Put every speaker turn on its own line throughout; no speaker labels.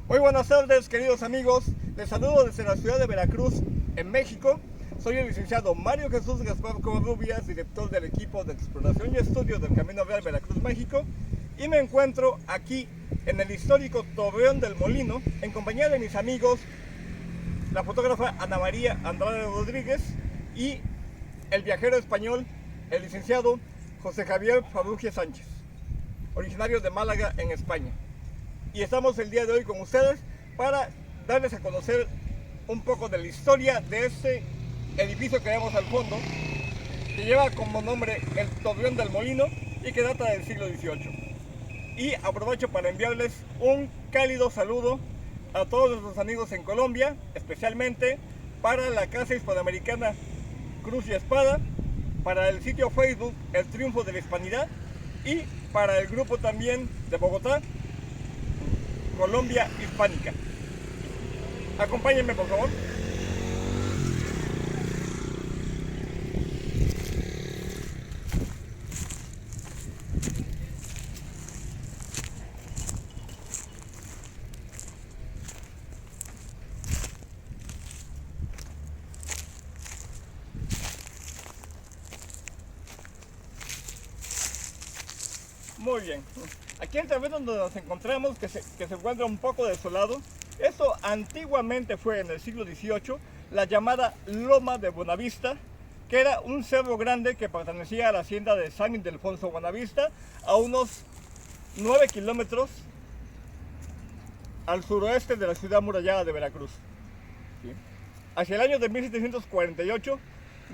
Muy buenas tardes, queridos amigos. Les saludo desde la ciudad de Veracruz, en México. Soy el licenciado Mario Jesús Gaspar Covarrubias, director del equipo de exploración y estudio del Camino Real Veracruz, México. Y me encuentro aquí en el histórico Torreón del Molino, en compañía de mis amigos, la fotógrafa Ana María Andrade Rodríguez y el viajero español, el licenciado José Javier Farrugia Sánchez, originario de Málaga, en España. Y estamos el día de hoy con ustedes para darles a conocer un poco de la historia de este edificio que vemos al fondo, que lleva como nombre el Torreón del Molino y que data del siglo XVIII. Y aprovecho para enviarles un cálido saludo a todos nuestros amigos en Colombia, especialmente para la Casa Hispanoamericana Cruz y Espada, para el sitio Facebook El Triunfo de la Hispanidad y para el grupo también de Bogotá, Colombia Hispánica. Acompáñenme, por favor. Muy bien. Aquí en el terreno donde nos encontramos, que se encuentra un poco desolado, esto antiguamente fue, en el siglo XVIII, la llamada Loma de Buenavista, que era un cerro grande que pertenecía a la hacienda de San Ildefonso Buenavista, a unos 9 kilómetros al suroeste de la ciudad murallada de Veracruz. ¿Sí? Hacia el año de 1748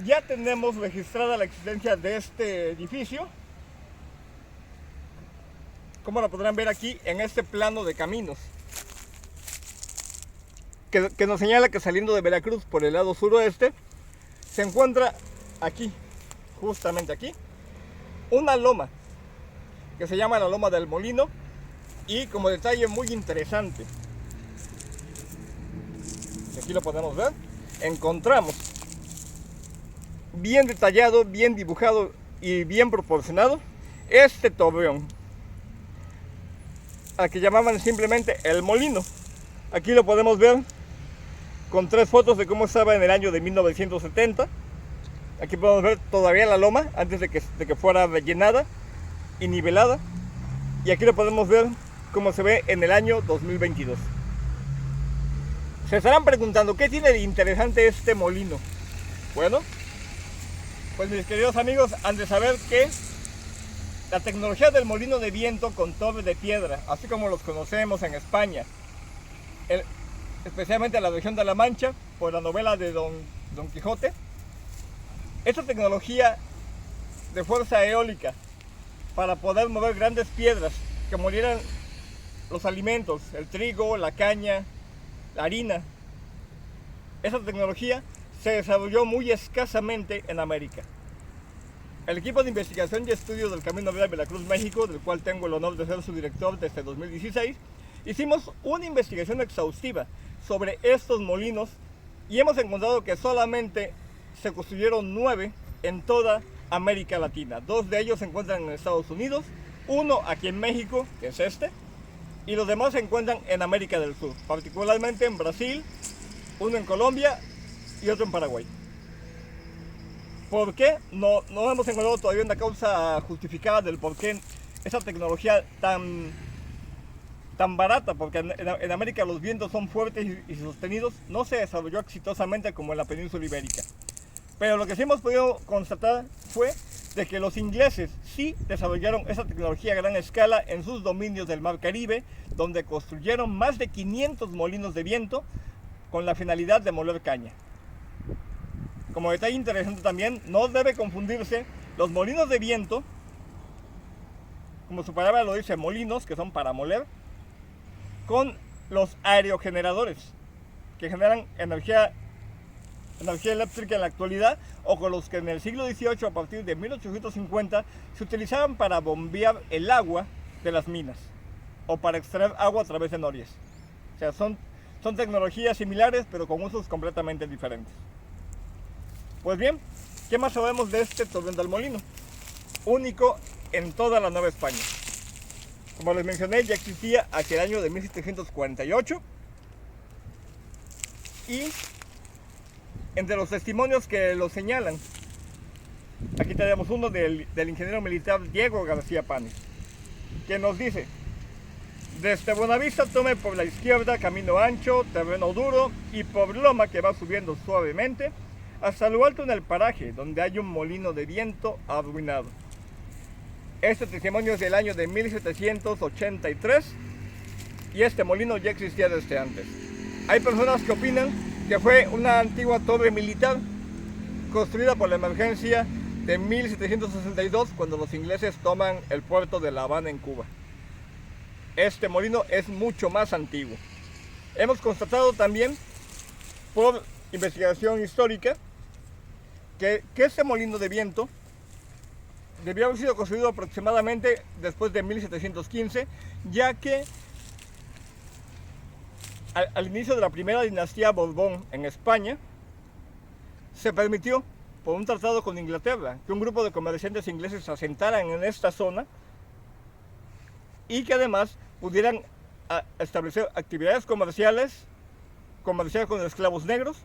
ya tenemos registrada la existencia de este edificio, como lo podrán ver aquí en este plano de caminos, que nos señala que saliendo de Veracruz por el lado suroeste, se encuentra aquí, justamente aquí, una loma, que se llama la Loma del Molino, y como detalle muy interesante, aquí lo podemos ver, encontramos bien detallado, bien dibujado y bien proporcionado este torreón, a que llamaban simplemente el molino. Aquí lo podemos ver con 3 fotos de cómo estaba en el año de 1970. Aquí podemos ver todavía la loma antes de que fuera rellenada y nivelada. Y aquí lo podemos ver cómo se ve en el año 2022. Se estarán preguntando, ¿qué tiene de interesante este molino? Bueno, pues mis queridos amigos, han de saber que la tecnología del molino de viento con torre de piedra, así como los conocemos en España, especialmente en la región de La Mancha, por la novela de Don Quijote, esta tecnología de fuerza eólica para poder mover grandes piedras que molieran los alimentos, el trigo, la caña, la harina, esa tecnología se desarrolló muy escasamente en América. El equipo de investigación y estudio del Camino Real Veracruz, México, del cual tengo el honor de ser su director desde 2016, hicimos una investigación exhaustiva sobre estos molinos y hemos encontrado que solamente se construyeron 9 en toda América Latina. 2 de ellos se encuentran en Estados Unidos, uno aquí en México, que es este, y los demás se encuentran en América del Sur, particularmente en Brasil, uno en Colombia y otro en Paraguay. ¿Por qué? No hemos encontrado todavía una causa justificada del por qué esa tecnología tan barata, porque en América los vientos son fuertes y sostenidos, no se desarrolló exitosamente como en la península ibérica. Pero lo que sí hemos podido constatar fue de que los ingleses sí desarrollaron esa tecnología a gran escala en sus dominios del Mar Caribe, donde construyeron más de 500 molinos de viento con la finalidad de moler caña. Como detalle interesante también, no debe confundirse los molinos de viento, como su palabra lo dice, molinos, que son para moler, con los aerogeneradores, que generan energía eléctrica en la actualidad, o con los que en el siglo XVIII, a partir de 1850, se utilizaban para bombear el agua de las minas, o para extraer agua a través de norias. O sea, son tecnologías similares, pero con usos completamente diferentes. Pues bien, ¿qué más sabemos de este Torreón del Molino? Único en toda la Nueva España. como les mencioné, ya existía hacia el año de 1748. Y entre los testimonios que lo señalan, aquí tenemos uno del ingeniero militar Diego García Panes, que nos dice: desde Buenavista tome por la izquierda camino ancho, terreno duro y por loma que va subiendo suavemente hasta lo alto en el paraje donde hay un molino de viento arruinado. Este testimonio es del año de 1783 y este molino ya existía desde antes. Hay personas que opinan que fue una antigua torre militar construida por la emergencia de 1762 cuando los ingleses toman el puerto de La Habana en Cuba. Este molino es mucho más antiguo. Hemos constatado también por investigación histórica que este molino de viento debió haber sido construido aproximadamente después de 1715, ya que al inicio de la primera dinastía Borbón en España se permitió por un tratado con Inglaterra que un grupo de comerciantes ingleses se asentaran en esta zona y que además pudieran establecer actividades comerciales, comerciar con esclavos negros,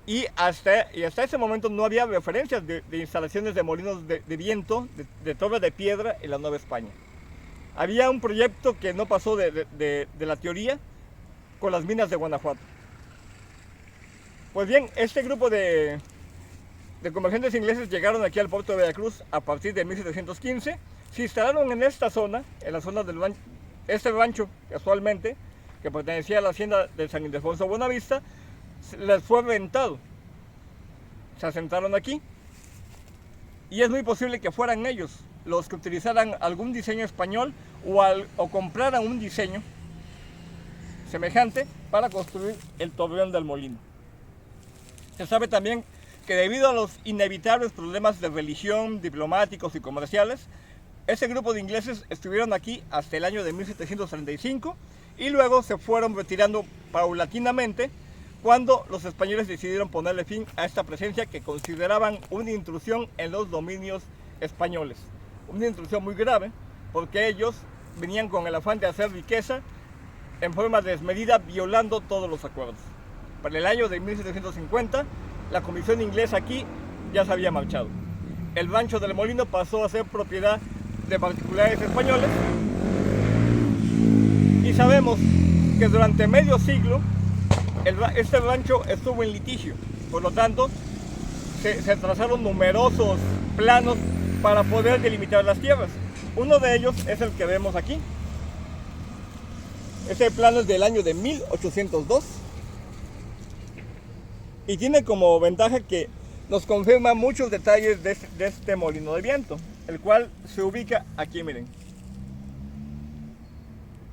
y hasta ese momento no había referencias de instalaciones de molinos de viento, de torre de piedra en la Nueva España. Había un proyecto que no pasó de la teoría con las minas de Guanajuato. Pues bien, este grupo de comerciantes ingleses llegaron aquí al puerto de Veracruz a partir de 1715, se instalaron en esta zona, en la zona del rancho, este rancho casualmente, que pertenecía a la hacienda de San Ildefonso Buenavista, les fue rentado. Se asentaron aquí y es muy posible que fueran ellos los que utilizaran algún diseño español o compraran un diseño semejante para construir el torreón del molino. Se sabe también que debido a los inevitables problemas de religión, diplomáticos y comerciales, ese grupo de ingleses estuvieron aquí hasta el año de 1735 y luego se fueron retirando paulatinamente cuando los españoles decidieron ponerle fin a esta presencia que consideraban una intrusión en los dominios españoles. Una intrusión muy grave porque ellos venían con el afán de hacer riqueza en forma desmedida, violando todos los acuerdos. Para el año de 1750, la comisión inglesa aquí ya se había marchado. El rancho del molino pasó a ser propiedad de particulares españoles y sabemos que durante medio siglo este rancho estuvo en litigio. Por lo tanto, se trazaron numerosos planos para poder delimitar las tierras. Uno de ellos es el que vemos aquí. Este plano es del año de 1802 y tiene como ventaja que nos confirma muchos detalles de este molino de viento, el cual se ubica aquí, miren,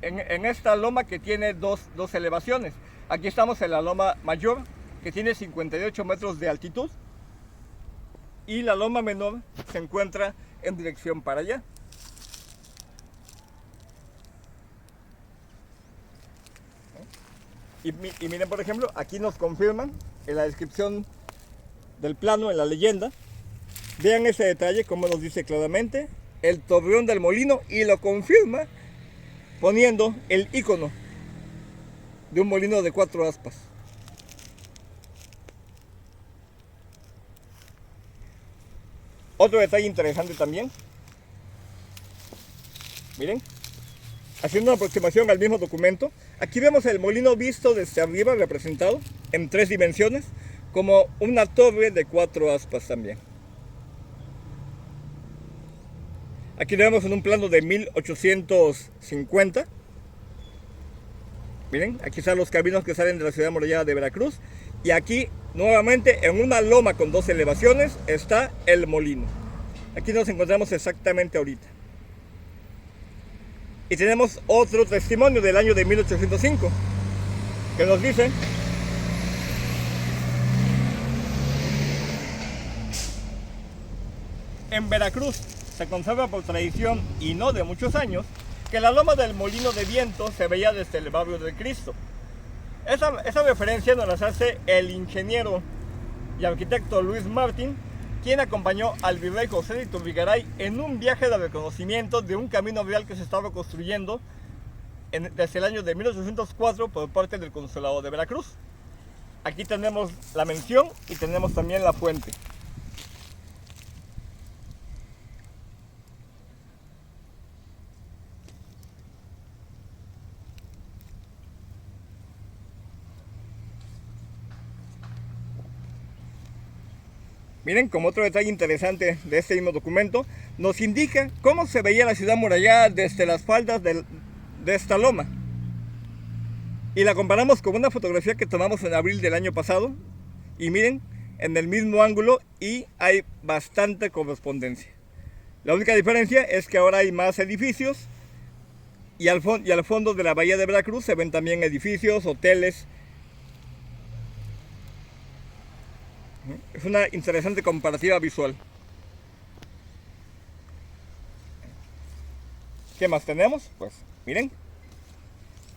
en esta loma que tiene dos elevaciones. Aquí estamos en la loma mayor, que tiene 58 metros de altitud, y la loma menor se encuentra en dirección para allá. Y miren, por ejemplo, aquí nos confirman en la descripción del plano, en la leyenda, vean ese detalle, como nos dice claramente, el torreón del molino, y lo confirma poniendo el icono de un molino de 4 aspas. Otro detalle interesante también, miren, haciendo una aproximación al mismo documento, aquí vemos el molino visto desde arriba, representado en 3 dimensiones, como una torre de 4 aspas también. Aquí lo vemos en un plano de 1850. Miren, aquí están los caminos que salen de la ciudad amurallada de Veracruz. Y aquí, nuevamente, en una loma con 2 elevaciones, está el molino. Aquí nos encontramos exactamente ahorita. Y tenemos otro testimonio del año de 1805, que nos dice: en Veracruz se conserva por tradición, y no de muchos años, que la loma del molino de viento se veía desde el barrio del Cristo. Esa referencia nos la hace el ingeniero y arquitecto Luis Martín, quien acompañó al virrey José de Iturrigaray en un viaje de reconocimiento de un camino real que se estaba construyendo desde el año de 1804 por parte del Consulado de Veracruz. Aquí tenemos la mención y tenemos también la fuente. Miren, como otro detalle interesante de este mismo documento, nos indica cómo se veía la ciudad amurallada desde las faldas de esta loma. Y la comparamos con una fotografía que tomamos en abril del año pasado. Y miren, en el mismo ángulo y hay bastante correspondencia. La única diferencia es que ahora hay más edificios y al fondo de la bahía de Veracruz se ven también edificios, hoteles. Es una interesante comparativa visual. ¿Qué más tenemos? Pues miren,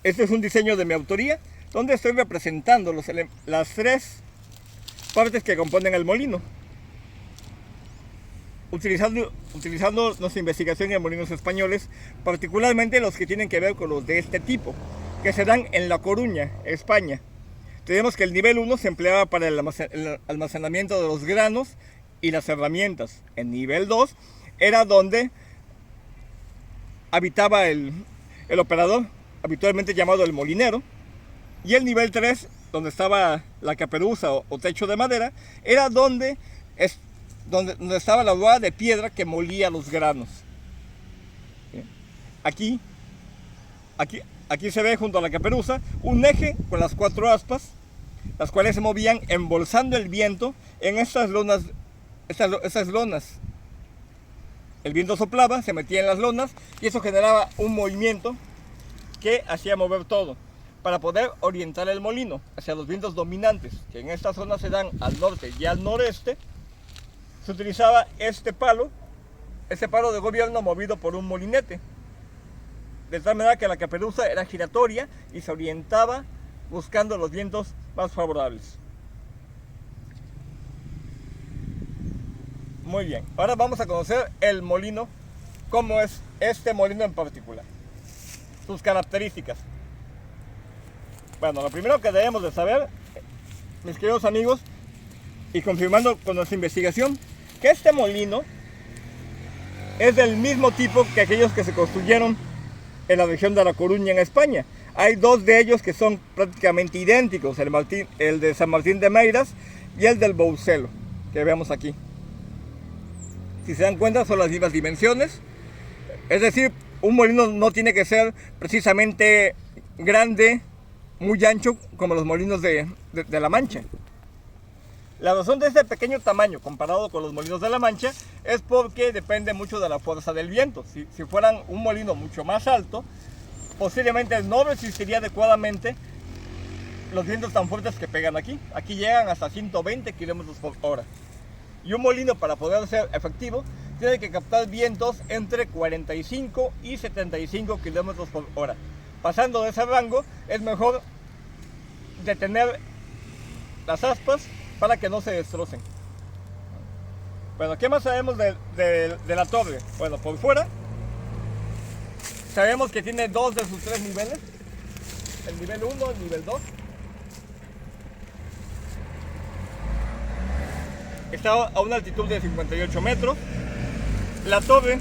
este es un diseño de mi autoría donde estoy representando las tres partes que componen el molino, utilizando nuestra investigación en molinos españoles, particularmente los que tienen que ver con los de este tipo, que se dan en La Coruña, España. Tenemos que el nivel 1 se empleaba para el almacenamiento de los granos y las herramientas. El nivel 2 era donde habitaba el operador, habitualmente llamado el molinero. Y el nivel 3, donde estaba la caperuza o techo de madera, era donde estaba la rueda de piedra que molía los granos. Aquí se ve junto a la caperuza un eje con las 4 aspas, las cuales se movían embolsando el viento en estas lonas. El viento soplaba, se metía en las lonas y eso generaba un movimiento que hacía mover todo para poder orientar el molino hacia los vientos dominantes, que en esta zona se dan al norte y al noreste. Se utilizaba este palo de gobierno movido por un molinete, de tal manera que la caperuza era giratoria y se orientaba buscando los vientos más favorables. Muy bien, ahora vamos a conocer el molino, cómo es este molino en particular, sus características. Bueno, lo primero que debemos de saber, mis queridos amigos, y confirmando con nuestra investigación, que este molino es del mismo tipo que aquellos que se construyeron en la región de La Coruña, en España. Hay 2 de ellos que son prácticamente idénticos, el de San Martín de Meiras y el del Boucelo, que vemos aquí. Si se dan cuenta, son las mismas dimensiones. Es decir, un molino no tiene que ser precisamente grande, muy ancho, como los molinos de La Mancha. La razón de este pequeño tamaño comparado con los molinos de La Mancha es porque depende mucho de la fuerza del viento. Si fueran un molino mucho más alto, posiblemente no resistiría adecuadamente los vientos tan fuertes que pegan aquí. Aquí llegan hasta 120 kilómetros por hora. Y un molino, para poder ser efectivo, tiene que captar vientos entre 45 y 75 kilómetros por hora. Pasando de ese rango, es mejor detener las aspas para que no se destrocen. Bueno, ¿qué más sabemos de la torre? Bueno, por fuera sabemos que tiene 2 de sus 3 niveles, el nivel 1, el nivel 2. Está a una altitud de 58 metros. La torre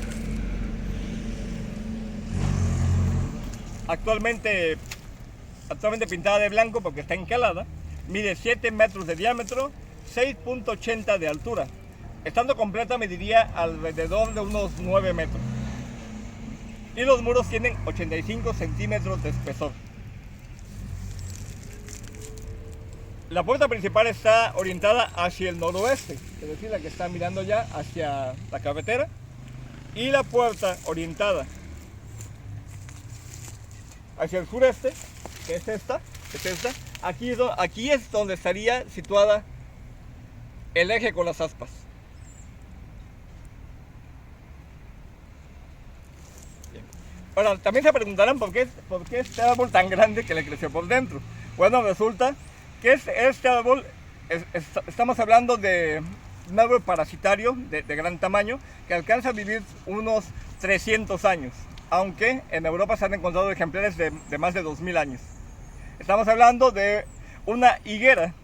actualmente pintada de blanco porque está encalada, mide 7 metros de diámetro, 6.80 de altura. Estando completa mediría alrededor de unos 9 metros. Y los muros tienen 85 centímetros de espesor. La puerta principal está orientada hacia el noroeste, es decir, la que está mirando ya hacia la carretera. Y la puerta orientada hacia el sureste, que es esta. Aquí es donde estaría situada el eje con las aspas. Bien. Ahora, también se preguntarán por qué este árbol tan grande que le creció por dentro. Bueno, resulta que este árbol, estamos hablando de un árbol parasitario de gran tamaño que alcanza a vivir unos 300 años, aunque en Europa se han encontrado ejemplares de más de 2000 años. Estamos hablando de una higuera.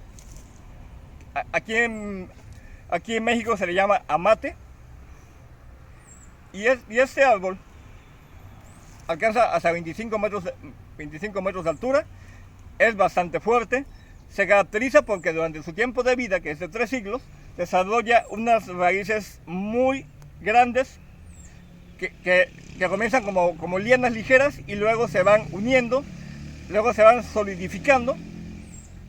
Aquí en México se le llama amate, y este árbol alcanza hasta 25 metros de altura, es bastante fuerte, se caracteriza porque durante su tiempo de vida, que es de 3 siglos, desarrolla unas raíces muy grandes que comienzan como lianas ligeras y luego se van uniendo, luego se van solidificando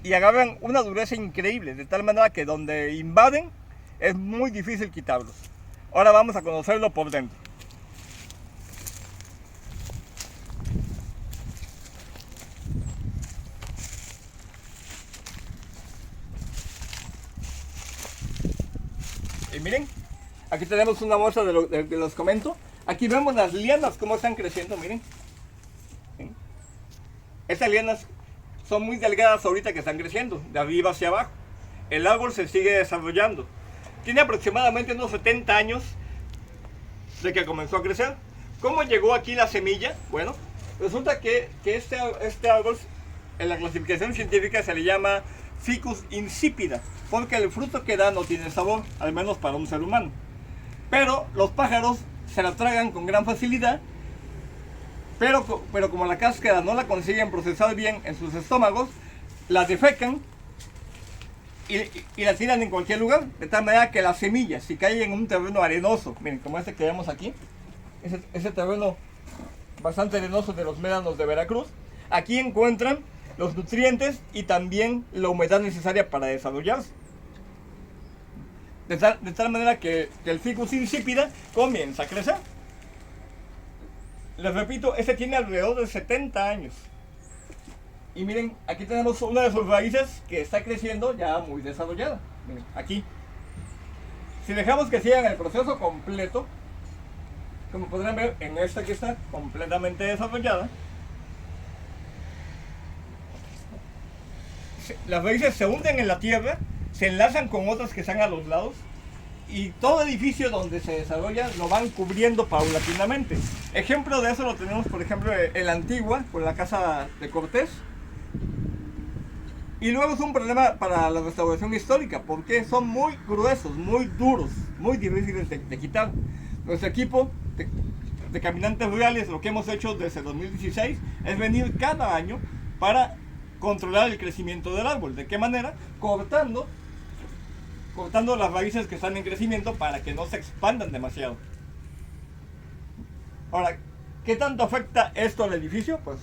y agarran una dureza increíble, de tal manera que donde invaden es muy difícil quitarlos. Ahora vamos a conocerlo por dentro. Y miren, aquí tenemos una muestra de lo que les comento. Aquí vemos las lianas cómo están creciendo, miren. ¿Sí? Estas lianas son muy delgadas ahorita que están creciendo, de arriba hacia abajo. El árbol se sigue desarrollando. Tiene aproximadamente unos 70 años de que comenzó a crecer. ¿Cómo llegó aquí la semilla? Bueno, resulta que este árbol en la clasificación científica se le llama Ficus insipida, porque el fruto que da no tiene sabor, al menos para un ser humano. Pero los pájaros se la tragan con gran facilidad, pero como la cáscara no la consiguen procesar bien en sus estómagos, la defecan y la tiran en cualquier lugar, de tal manera que las semillas, si caen en un terreno arenoso, miren, como este que vemos aquí, ese terreno bastante arenoso de los médanos de Veracruz, aquí encuentran los nutrientes y también la humedad necesaria para desarrollarse. De tal manera que el Ficus insípida comienza a crecer. Les repito, este tiene alrededor de 70 años. Y miren, aquí tenemos una de sus raíces que está creciendo ya muy desarrollada. Miren, aquí. Si dejamos que sigan el proceso completo, como podrán ver en esta que está completamente desarrollada, las raíces se hunden en la tierra, se enlazan con otras que están a los lados, y todo edificio donde se desarrolla lo van cubriendo paulatinamente. Ejemplo de eso lo tenemos, por ejemplo, en la Antigua, con la casa de Cortés. Y luego es un problema para la restauración histórica, porque son muy gruesos, muy duros, muy difíciles de quitar. Nuestro equipo de caminantes rurales, lo que hemos hecho desde 2016, es venir cada año para controlar el crecimiento del árbol. ¿De qué manera? Cortando las raíces que están en crecimiento para que no se expandan demasiado. Ahora, ¿qué tanto afecta esto al edificio? Pues,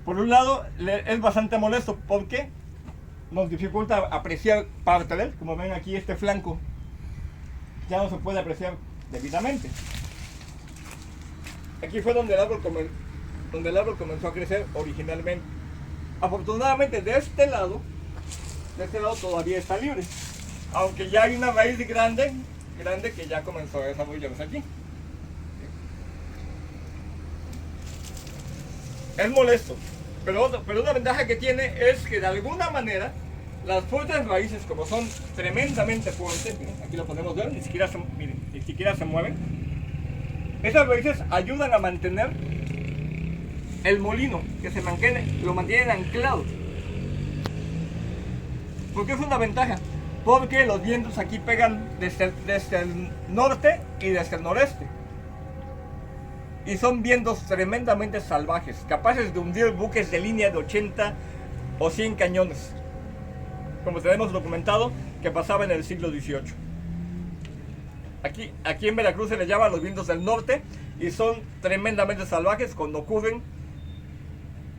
por un lado, es bastante molesto porque nos dificulta apreciar parte de él. Como ven aquí, este flanco ya no se puede apreciar debidamente. Aquí fue donde el árbol comenzó a crecer originalmente. Afortunadamente, de este lado todavía está libre, aunque ya hay una raíz grande que ya comenzó a desarrollarse aquí. Es molesto, pero una ventaja que tiene es que de alguna manera las fuertes raíces, como son tremendamente fuertes, miren, aquí lo podemos ver, ni siquiera se mueven. Esas raíces ayudan a mantener el molino, que lo mantienen anclado. ¿Por qué es una ventaja? Porque los vientos aquí pegan desde el norte y desde el noreste. Y son vientos tremendamente salvajes, capaces de hundir buques de línea de 80 o 100 cañones, como tenemos documentado que pasaba en el siglo XVIII. Aquí en Veracruz se les llama los vientos del norte y son tremendamente salvajes. Cuando ocurren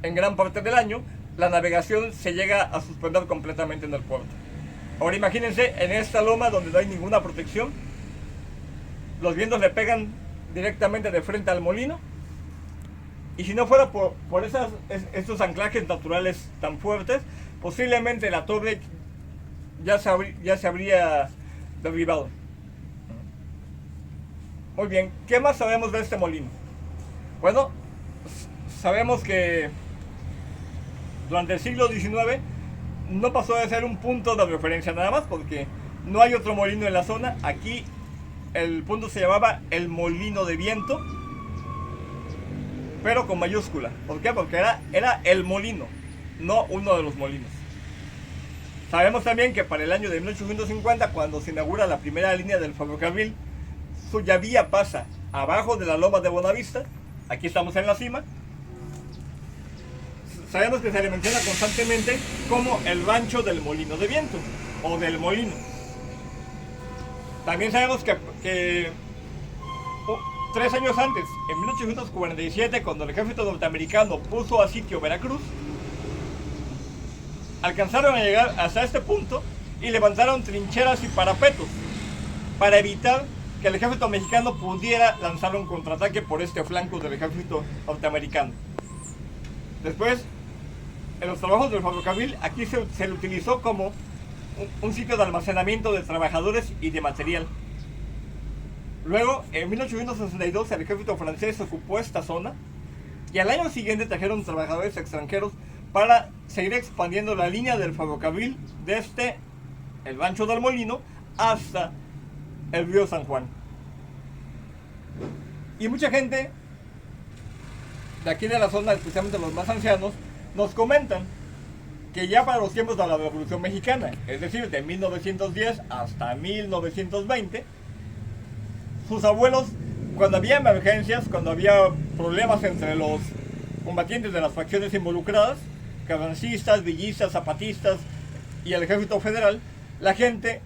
en gran parte del año, la navegación se llega a suspender completamente en el puerto. Ahora imagínense en esta loma donde no hay ninguna protección, los vientos le pegan directamente de frente al molino, y si no fuera por estos anclajes naturales tan fuertes, posiblemente la torre ya se habría derribado. Muy bien, ¿qué más sabemos de este molino? Bueno, sabemos que durante el siglo XIX no pasó de ser un punto de referencia nada más, porque No hay otro molino en la zona. Aquí el punto se llamaba el Molino de Viento, pero con mayúscula. ¿Por qué? Porque era el molino, no uno de los molinos. Sabemos también que para el año de 1850, cuando se inaugura la primera línea del ferrocarril, suya vía pasa abajo de la loma de Buenavista. Aquí estamos en la cima. Sabemos que se le menciona constantemente como el rancho del Molino de Viento o del molino. También sabemos que 3 años antes, en 1847, cuando el ejército norteamericano puso a sitio Veracruz, alcanzaron a llegar hasta este punto y levantaron trincheras y parapetos para evitar que el ejército mexicano pudiera lanzar un contraataque por este flanco del ejército norteamericano. Después, en los trabajos del ferrocarril, aquí se le utilizó como un sitio de almacenamiento de trabajadores y de material. Luego, en 1862, el ejército francés ocupó esta zona y al año siguiente trajeron trabajadores extranjeros para seguir expandiendo la línea del ferrocarril desde el rancho del molino hasta el río San Juan. Y mucha gente de aquí de la zona, especialmente los más ancianos, nos comentan que ya para los tiempos de la Revolución Mexicana, es decir, de 1910 hasta 1920, sus abuelos, cuando había emergencias, cuando había problemas entre los combatientes de las facciones involucradas, carrancistas, villistas, zapatistas y el ejército federal, la gente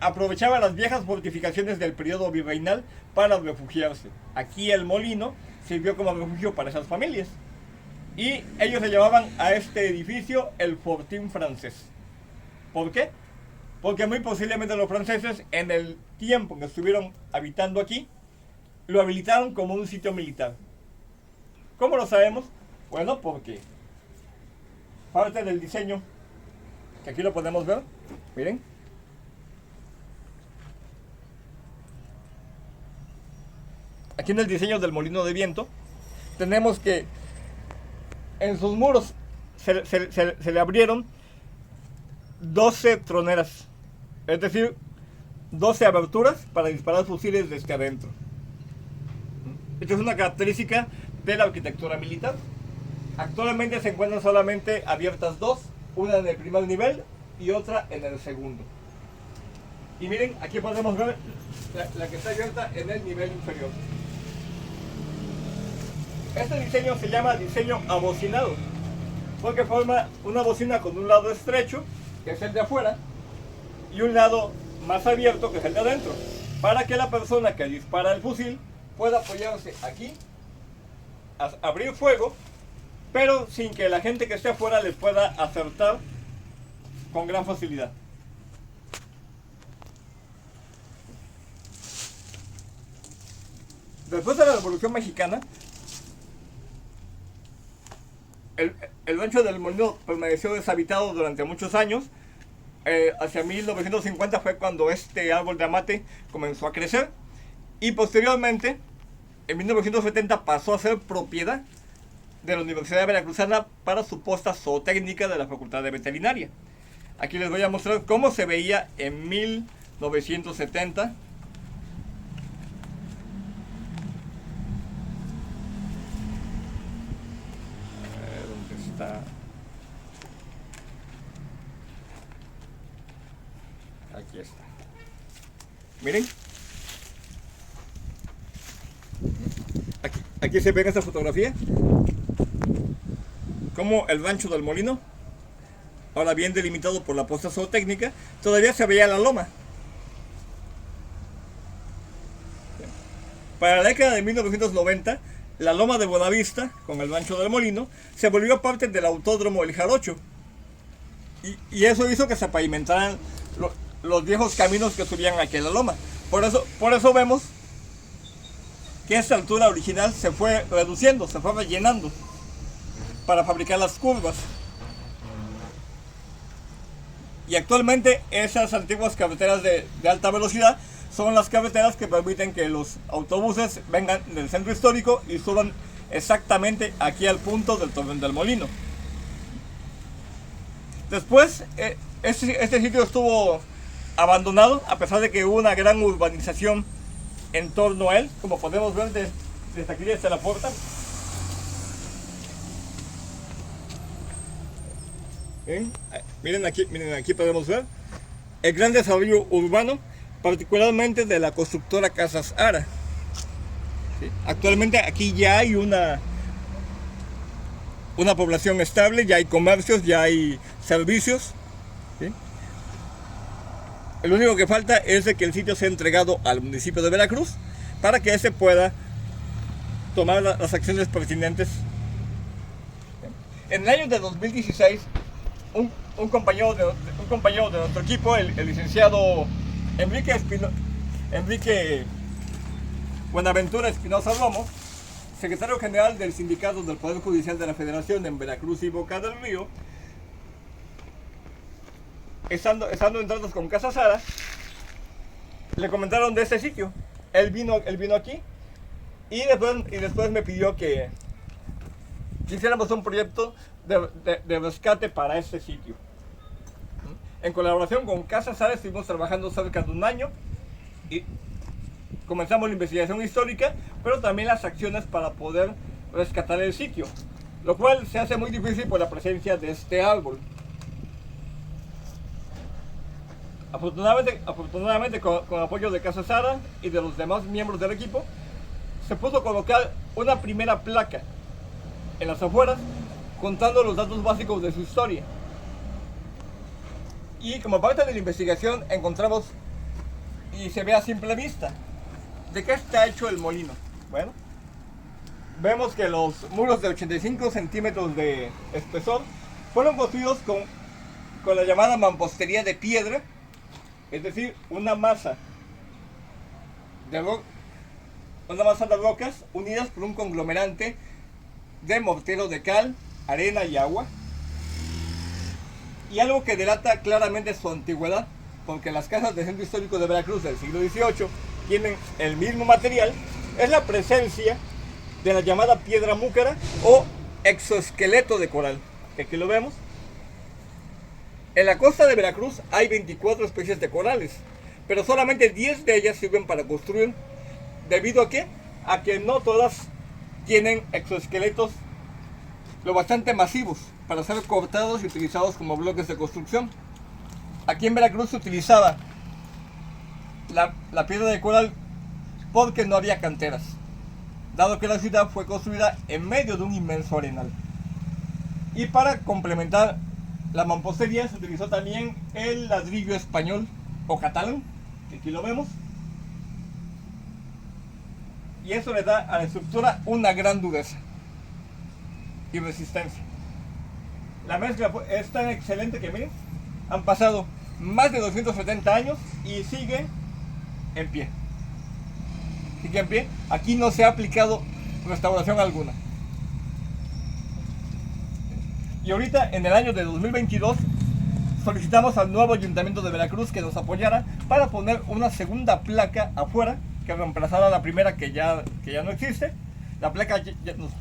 aprovechaba las viejas fortificaciones del periodo virreinal para refugiarse. Aquí el molino sirvió como refugio para esas familias. Y ellos le llamaban a este edificio el Fortín francés. ¿Por qué? Porque muy posiblemente los franceses, en el tiempo que estuvieron habitando aquí, lo habilitaron como un sitio militar. ¿Cómo lo sabemos? Bueno, porque parte del diseño, que aquí lo podemos ver, miren. Aquí en el diseño del Molino de Viento, tenemos que en sus muros se le abrieron 12 troneras, es decir, 12 aberturas para disparar fusiles desde adentro. Esta es una característica de la arquitectura militar. Actualmente se encuentran solamente abiertas dos, una en el primer nivel y otra en el segundo. Y miren, aquí podemos ver la que está abierta en el nivel inferior. Este diseño se llama diseño abocinado, porque forma una bocina con un lado estrecho, que es el de afuera, y un lado más abierto, que es el de adentro, para que la persona que dispara el fusil pueda apoyarse aquí, abrir fuego, pero sin que la gente que esté afuera le pueda acertar con gran facilidad. Después de la Revolución Mexicana, el rancho del molino permaneció deshabitado durante muchos años. Hacia 1950 fue cuando este árbol de amate comenzó a crecer, y posteriormente en 1970 pasó a ser propiedad de la Universidad Veracruzana para su posta zootécnica de la Facultad de Veterinaria. Aquí les voy a mostrar cómo se veía en 1970. ¿Dónde está? Aquí está. Miren. Aquí se ve en esta fotografía como el rancho del molino, ahora bien delimitado por la posta zootécnica, todavía se veía la loma. Para la década de 1990, la loma de Buenavista, con el rancho del molino, se volvió parte del autódromo El Jarocho. Y eso hizo que se pavimentaran los viejos caminos que subían aquí a la loma. Por eso vemos que esta altura original se fue reduciendo, se fue rellenando para fabricar las curvas. Y actualmente esas antiguas carreteras de alta velocidad son las carreteras que permiten que los autobuses vengan del centro histórico y suban exactamente aquí al punto del Torreón del Molino. Después, este sitio estuvo abandonado, a pesar de que hubo una gran urbanización en torno a él, como podemos ver desde aquí, desde la puerta. ¿Ven? Miren aquí podemos ver el gran desarrollo urbano, particularmente de la constructora Casas Ara. ¿Sí? Actualmente aquí ya hay una población estable, ya hay comercios, ya hay servicios. ¿Sí? Lo único que falta es de que el sitio sea entregado al municipio de Veracruz para que éste pueda tomar las acciones pertinentes. En el año de 2016, un compañero de nuestro equipo, el licenciado Enrique Buenaventura Espinosa Romo, secretario general del Sindicato del Poder Judicial de la Federación en Veracruz y Boca del Río, estando en tratos con Casa Sara, le comentaron de este sitio. Él vino aquí y después me pidió que hiciéramos un proyecto de rescate para este sitio. En colaboración con Casa Sara estuvimos trabajando cerca de un año y comenzamos la investigación histórica, pero también las acciones para poder rescatar el sitio, lo cual se hace muy difícil por la presencia de este árbol. Afortunadamente con apoyo de Casa Sara y de los demás miembros del equipo, se pudo colocar una primera placa en las afueras contando los datos básicos de su historia. Y como parte de la investigación encontramos, y se ve a simple vista, ¿de qué está hecho el molino? Bueno, vemos que los muros de 85 centímetros de espesor fueron construidos con la llamada mampostería de piedra, es decir, una masa de rocas unidas por un conglomerante de mortero de cal, arena y agua. Y algo que delata claramente su antigüedad, porque las casas del centro histórico de Veracruz del siglo XVIII tienen el mismo material, es la presencia de la llamada piedra múcara o exoesqueleto de coral, que aquí lo vemos. En la costa de Veracruz hay 24 especies de corales, pero solamente 10 de ellas sirven para construir. ¿Debido a qué? A que no todas tienen exoesqueletos lo bastante masivos para ser cortados y utilizados como bloques de construcción. Aquí en Veracruz se utilizaba la piedra de coral porque no había canteras, dado que la ciudad fue construida en medio de un inmenso arenal. Y para complementar la mampostería se utilizó también el ladrillo español o catalán, que aquí lo vemos. Y eso le da a la estructura una gran dureza y resistencia. La mezcla es tan excelente que miren, han pasado más de 270 años y sigue en pie. Sigue en pie. Aquí no se ha aplicado restauración alguna. Y ahorita, en el año de 2022, solicitamos al nuevo Ayuntamiento de Veracruz que nos apoyara para poner una segunda placa afuera, que reemplazara la primera que ya no existe. La placa ya nos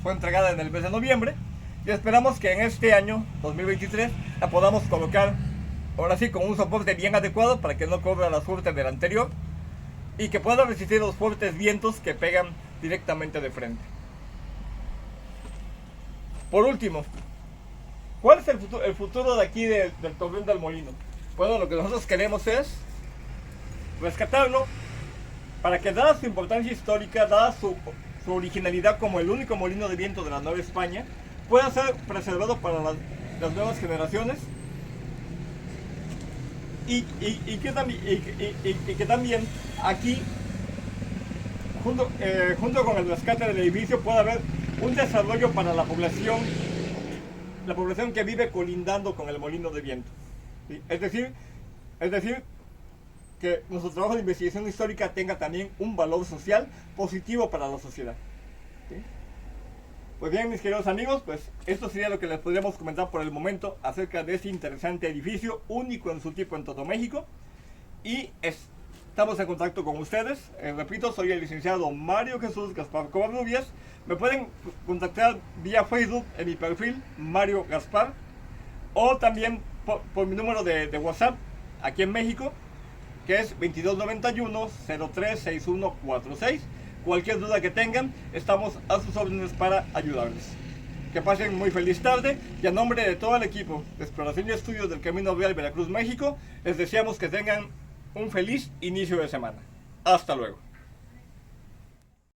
fue entregada en el mes de noviembre y esperamos que en este año 2023 la podamos colocar ahora sí con un soporte bien adecuado para que no corra la suerte del anterior y que pueda resistir los fuertes vientos que pegan directamente de frente. Por último, ¿cuál es el futuro de aquí del Torreón del Molino? Bueno, lo que nosotros queremos es rescatarlo para que, dada su importancia histórica, dada su originalidad como el único molino de viento de la Nueva España, pueda ser preservado para las nuevas generaciones y que también aquí, junto con el rescate del edificio, pueda haber un desarrollo para la población que vive colindando con el molino de viento. ¿Sí? Es decir, que nuestro trabajo de investigación histórica tenga también un valor social positivo para la sociedad. ¿Sí? Pues bien, mis queridos amigos, pues esto sería lo que les podríamos comentar por el momento acerca de este interesante edificio único en su tipo en todo México. Y estamos en contacto con ustedes. Repito, soy el licenciado Mario Jesús Gaspar Covarrubias. Me pueden contactar vía Facebook en mi perfil Mario Gaspar, o también por mi número de WhatsApp aquí en México, que es 2291-036146. Cualquier duda que tengan, estamos a sus órdenes para ayudarles. Que pasen muy feliz tarde y a nombre de todo el equipo de Exploración y Estudios del Camino Real Veracruz, México, les deseamos que tengan un feliz inicio de semana. Hasta luego.